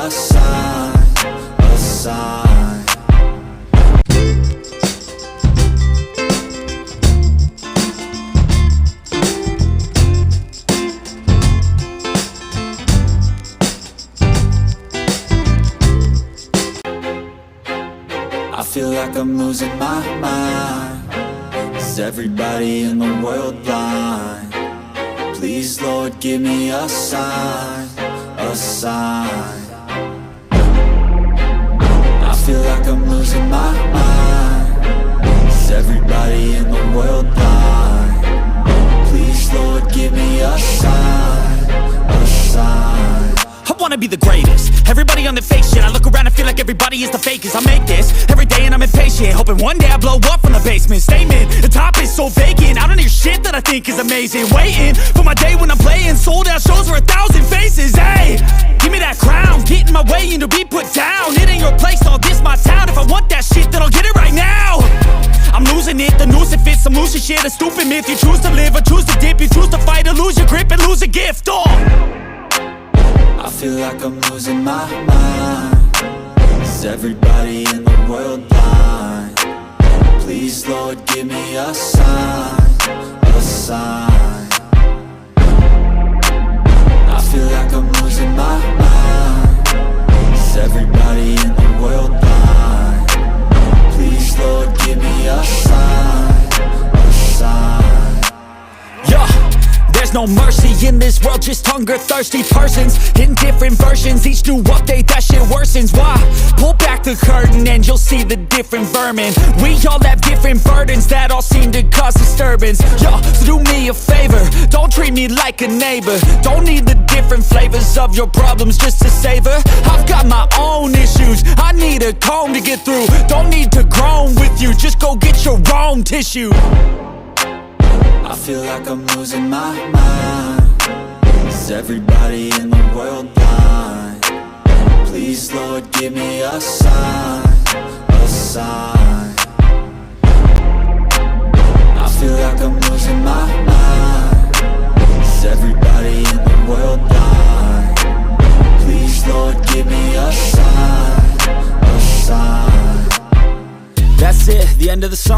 a sign, a sign. I feel like I'm losing my mind. Is everybody in the world blind? Please, Lord, give me a sign, a sign. I feel like I'm losing my mind. Is everybody in the world blind? Please, Lord, give me a sign, a sign. I wanna be the greatest. Everybody on the fake shit. I look around and feel like everybody is the fakest. I make this every day and I'm impatient, hoping one day I blow up from the basement. Statement, the top is so vacant. I don't hear shit that I think is amazing. Waiting for my day when I'm playing sold out shows for 1,000 faces. Hey, give me that crown, get in my way and to be put down. It ain't your place, all this my town. If I want that shit, then I'll get it right now. I'm losing it, the noose it fits. I'm losing shit, a stupid myth. You choose to live or choose to dip. You choose to fight or lose your grip and lose a gift. I feel like I'm losing my mind. Is everybody in the world blind? Please, Lord, give me a sign, a sign. I feel like I'm losing my mind. Is everybody in the world blind? Please, Lord, give me a sign, a sign. Yeah. There's no mercy in this world, just hunger-thirsty persons in different versions. Each new update, that shit worsens. Why? Pull back the curtain and you'll see the different vermin. We all have different burdens that all seem to cause disturbance. Yo, so do me a favor, don't treat me like a neighbor. Don't need the different flavors of your problems just to savor. I've got my own issues, I need a comb to get through. Don't need to groan with you, just go get your own tissue. I feel like I'm losing my mind. Is everybody in the world blind? Please, Lord, give me a sign, a sign. I feel like I'm losing my mind. Is everybody in the world blind? Please, Lord, give me a sign, a sign. That's it, the end of the song.